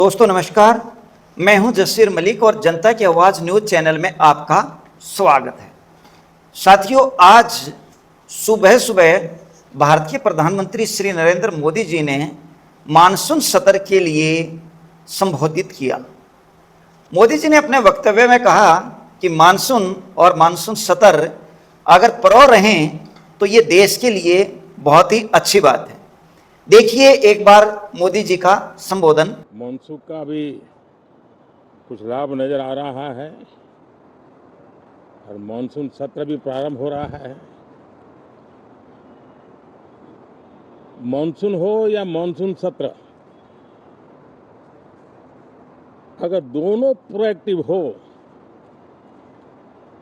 दोस्तों नमस्कार। मैं हूं जसीर मलिक और जनता की आवाज़ न्यूज़ चैनल में आपका स्वागत है। साथियों, आज सुबह सुबह भारतीय प्रधानमंत्री श्री नरेंद्र मोदी जी ने मानसून सत्र के लिए संबोधित किया। मोदी जी ने अपने वक्तव्य में कहा कि मानसून और मानसून सत्र अगर परो रहें तो ये देश के लिए बहुत ही अच्छी बात है। देखिए एक बार मोदी जी का संबोधन। मानसून का भी कुछ लाभ नजर आ रहा है और मानसून सत्र भी प्रारंभ हो रहा है। मानसून हो या मानसून सत्र, अगर दोनों प्रोएक्टिव हो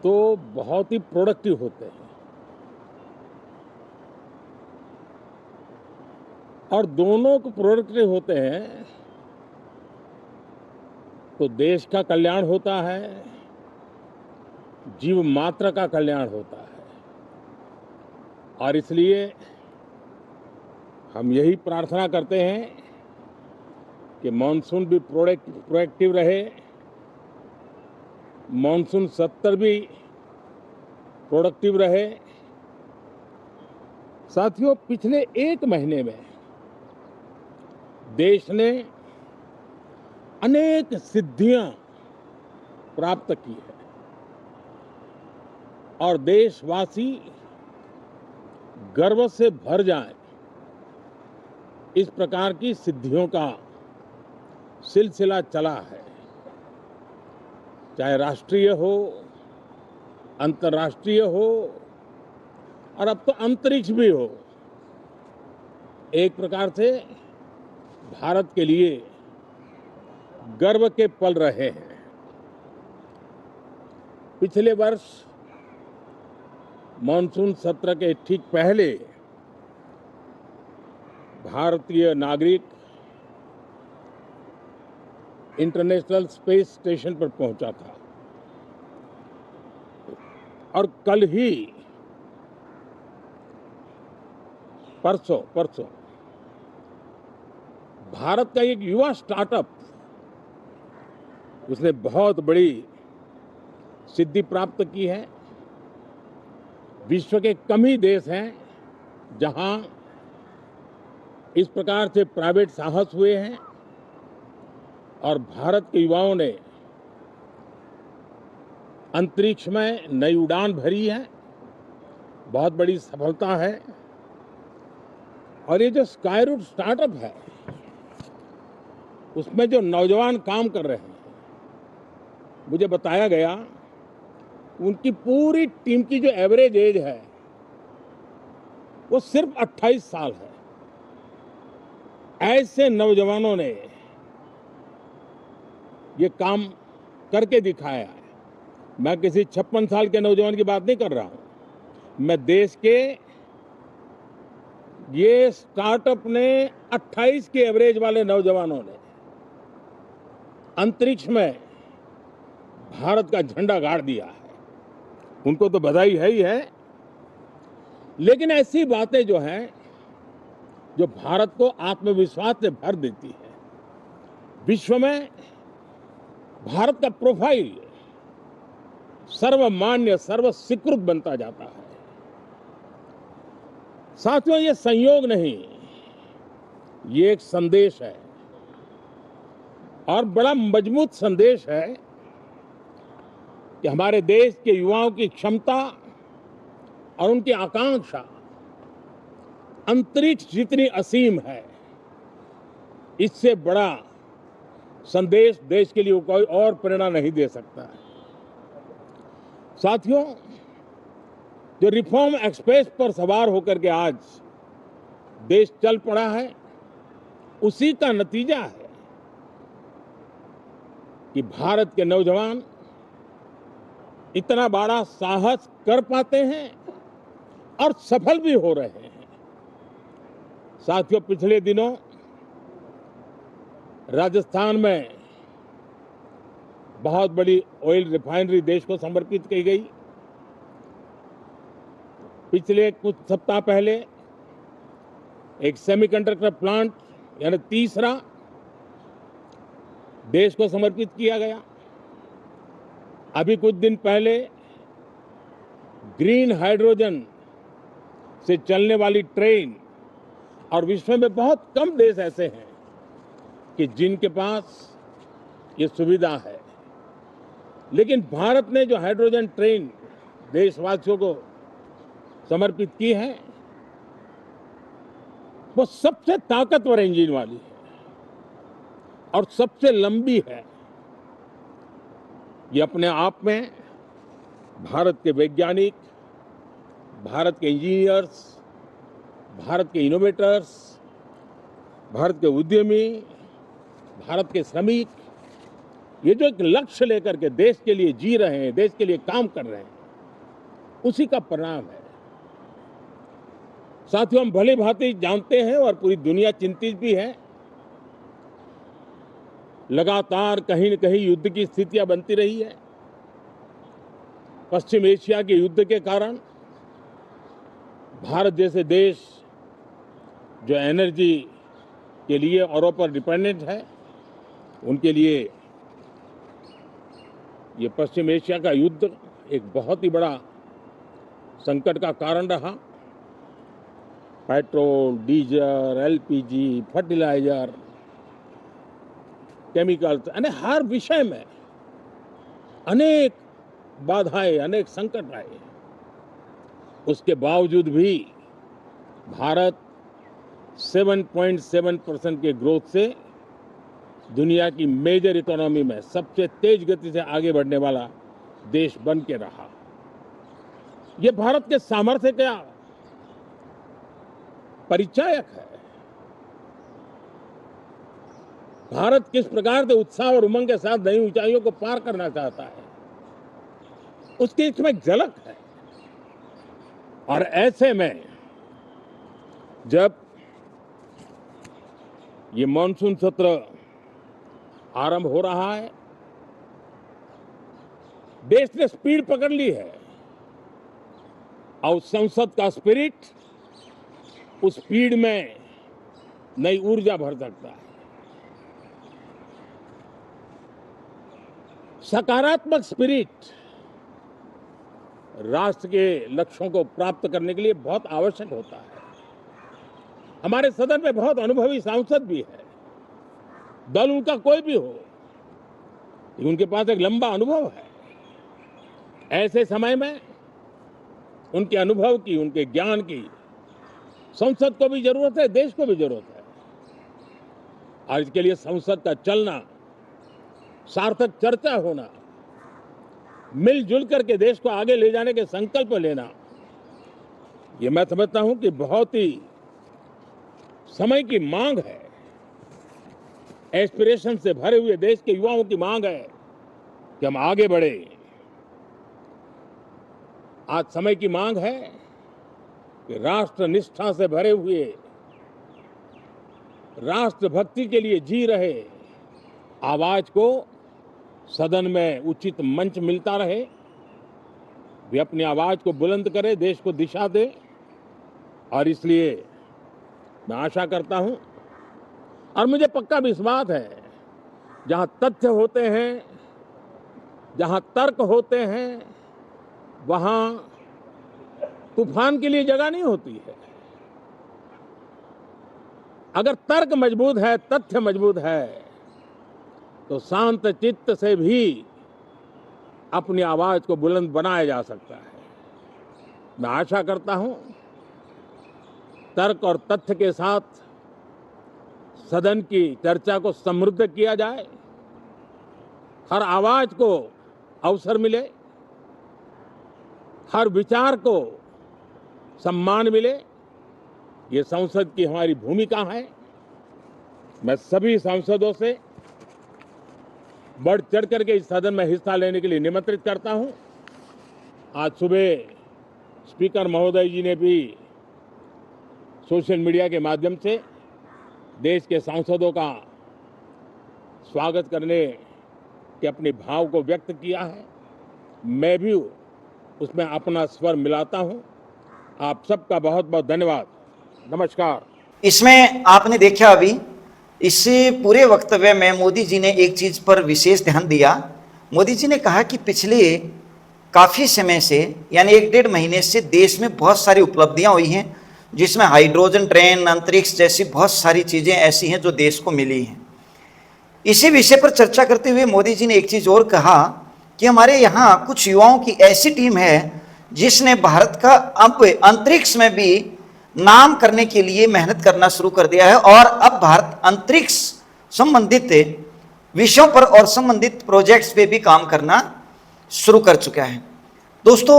तो बहुत ही प्रोडक्टिव होते हैं और दोनों को प्रोडक्टिव होते हैं तो देश का कल्याण होता है, जीव मात्र का कल्याण होता है। और इसलिए हम यही प्रार्थना करते हैं कि मानसून भी प्रोएक्टिव रहे, मानसून सत्र भी प्रोडक्टिव रहे। साथियों, पिछले एक महीने में देश ने अनेक सिद्धियां प्राप्त की है और देशवासी गर्व से भर जाएं, इस प्रकार की सिद्धियों का सिलसिला चला है। चाहे राष्ट्रीय हो, अंतर्राष्ट्रीय हो और अब तो अंतरिक्ष भी हो, एक प्रकार से भारत के लिए गर्व के पल रहे हैं। पिछले वर्ष मानसून सत्र के ठीक पहले भारतीय नागरिक इंटरनेशनल स्पेस स्टेशन पर पहुंचा था और कल ही परसों भारत का एक युवा स्टार्टअप, उसने बहुत बड़ी सिद्धि प्राप्त की है। विश्व के कम ही देश हैं जहां इस प्रकार से प्राइवेट साहस हुए हैं और भारत के युवाओं ने अंतरिक्ष में नई उड़ान भरी है। बहुत बड़ी सफलता है। और ये जो स्काईरूट स्टार्टअप है, उसमें जो नौजवान काम कर रहे हैं, मुझे बताया गया उनकी पूरी टीम की जो एवरेज एज है वो सिर्फ 28 साल है। ऐसे नौजवानों ने ये काम करके दिखाया है। मैं किसी 56 साल के नौजवान की बात नहीं कर रहा हूं, मैं देश के ये स्टार्टअप ने 28 के एवरेज वाले नौजवानों ने अंतरिक्ष में भारत का झंडा गाड़ दिया है। उनको तो बधाई है ही है, लेकिन ऐसी बातें जो हैं जो भारत को आत्मविश्वास से भर देती है, विश्व में भारत का प्रोफाइल सर्वमान्य सर्वस्वीकृत बनता जाता है। साथियों, ये संयोग नहीं, ये एक संदेश है और बड़ा मजबूत संदेश है कि हमारे देश के युवाओं की क्षमता और उनकी आकांक्षा अंतरिक्ष जितनी असीम है, इससे बड़ा संदेश देश के लिए कोई और प्रेरणा नहीं दे सकता है। साथियों, जो रिफॉर्म एक्सप्रेस पर सवार होकर के आज देश चल पड़ा है, उसी का नतीजा है कि भारत के नौजवान इतना बड़ा साहस कर पाते हैं और सफल भी हो रहे हैं। साथियों, पिछले दिनों राजस्थान में बहुत बड़ी ऑयल रिफाइनरी देश को समर्पित की गई। पिछले कुछ सप्ताह पहले एक सेमीकंडक्टर प्लांट यानी तीसरा देश को समर्पित किया गया। अभी कुछ दिन पहले ग्रीन हाइड्रोजन से चलने वाली ट्रेन, और विश्व में बहुत कम देश ऐसे हैं कि जिनके पास ये सुविधा है, लेकिन भारत ने जो हाइड्रोजन ट्रेन देशवासियों को समर्पित की है, वो सबसे ताकतवर इंजन वाली है और सबसे लंबी है। ये अपने आप में भारत के वैज्ञानिक, भारत के इंजीनियर्स, भारत के इनोवेटर्स, भारत के उद्यमी, भारत के श्रमिक, ये जो एक लक्ष्य लेकर के देश के लिए जी रहे हैं, देश के लिए काम कर रहे हैं, उसी का परिणाम है। साथियों, हम भली भांति जानते हैं और पूरी दुनिया चिंतित भी है, लगातार कहीं न कहीं युद्ध की स्थितियां बनती रही है। पश्चिम एशिया के युद्ध के कारण भारत जैसे देश जो एनर्जी के लिए औरों पर डिपेंडेंट है, उनके लिए ये पश्चिम एशिया का युद्ध एक बहुत ही बड़ा संकट का कारण रहा। Petrol, diesel, LPG, fertilizer, chemicals, यानी हर विषय में अनेक बाधाएं, अनेक संकट आए। उसके बावजूद भी भारत 7.7% के ग्रोथ से दुनिया की मेजर इकोनॉमी में सबसे तेज गति से आगे बढ़ने वाला देश बन के रहा। ये भारत के सामर्थ्य का परिचायक है। भारत किस प्रकार से उत्साह और उमंग के साथ नई ऊंचाइयों को पार करना चाहता है, उसकी इसमें एक झलक है। और ऐसे में जब ये मॉनसून सत्र आरंभ हो रहा है, देश ने स्पीड पकड़ ली है और संसद का स्पिरिट उस स्पीड में नई ऊर्जा भर सकता है। सकारात्मक स्पिरिट राष्ट्र के लक्ष्यों को प्राप्त करने के लिए बहुत आवश्यक होता है। हमारे सदन में बहुत अनुभवी सांसद भी है, दल उनका कोई भी हो, उनके पास एक लंबा अनुभव है। ऐसे समय में उनके अनुभव की, उनके ज्ञान की संसद को भी जरूरत है, देश को भी जरूरत है। और इसके लिए संसद का चलना, सार्थक चर्चा होना, मिलजुल करके देश को आगे ले जाने के संकल्प लेना, ये मैं समझता हूं कि बहुत ही समय की मांग है। एस्पिरेशन से भरे हुए देश के युवाओं की मांग है कि हम आगे बढ़े। आज समय की मांग है कि राष्ट्र निष्ठा से भरे हुए, राष्ट्रभक्ति के लिए जी रहे आवाज को सदन में उचित मंच मिलता रहे, वे अपनी आवाज को बुलंद करे, देश को दिशा दे। और इसलिए मैं आशा करता हूं और मुझे पक्का विश्वास है, जहां तथ्य होते हैं, जहां तर्क होते हैं, वहां तूफान के लिए जगह नहीं होती है। अगर तर्क मजबूत है, तथ्य मजबूत है, तो शांत चित्त से भी अपनी आवाज को बुलंद बनाया जा सकता है। मैं आशा करता हूं तर्क और तथ्य के साथ सदन की चर्चा को समृद्ध किया जाए, हर आवाज को अवसर मिले, हर विचार को सम्मान मिले। ये संसद की हमारी भूमिका है। मैं सभी सांसदों से बढ़ चढ़ करके इस सदन में हिस्सा लेने के लिए निमंत्रित करता हूं। आज सुबह स्पीकर महोदय जी ने भी सोशल मीडिया के माध्यम से देश के सांसदों का स्वागत करने के अपने भाव को व्यक्त किया है। मैं भी उसमें अपना स्वर मिलाता हूं। आप सबका बहुत बहुत धन्यवाद। नमस्कार। इसमें आपने देखा अभी इस पूरे वक्तव्य में मोदी जी ने एक चीज़ पर विशेष ध्यान दिया। मोदी जी ने कहा कि पिछले काफ़ी समय से यानी 1-1.5 महीने से देश में बहुत सारी उपलब्धियां हुई हैं, जिसमें हाइड्रोजन ट्रेन, अंतरिक्ष जैसी बहुत सारी चीज़ें ऐसी हैं जो देश को मिली हैं। इसी विषय पर चर्चा करते हुए मोदी जी ने एक चीज़ और कहा कि हमारे यहाँ कुछ युवाओं की ऐसी टीम है जिसने भारत का अब अंतरिक्ष में भी नाम करने के लिए मेहनत करना शुरू कर दिया है और अब भारत अंतरिक्ष संबंधित विषयों पर और संबंधित प्रोजेक्ट्स पे भी काम करना शुरू कर चुका है। दोस्तों,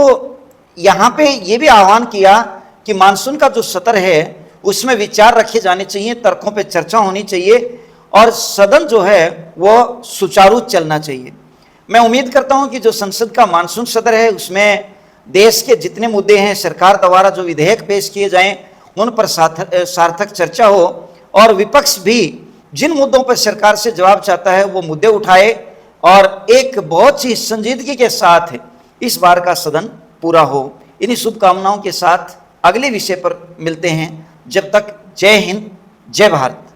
यहाँ पे ये भी आह्वान किया कि मानसून का जो सत्र है उसमें विचार रखे जाने चाहिए, तर्कों पे चर्चा होनी चाहिए और सदन जो है वो सुचारू चलना चाहिए। मैं उम्मीद करता हूं कि जो संसद का मानसून सत्र है उसमें देश के जितने मुद्दे हैं, सरकार द्वारा जो विधेयक पेश किए जाएं उन पर सार्थक चर्चा हो और विपक्ष भी जिन मुद्दों पर सरकार से जवाब चाहता है वो मुद्दे उठाए और एक बहुत ही संजीदगी के साथ इस बार का सदन पूरा हो। इन्हीं शुभकामनाओं के साथ अगले विषय पर मिलते हैं। जब तक जय हिंद, जय भारत।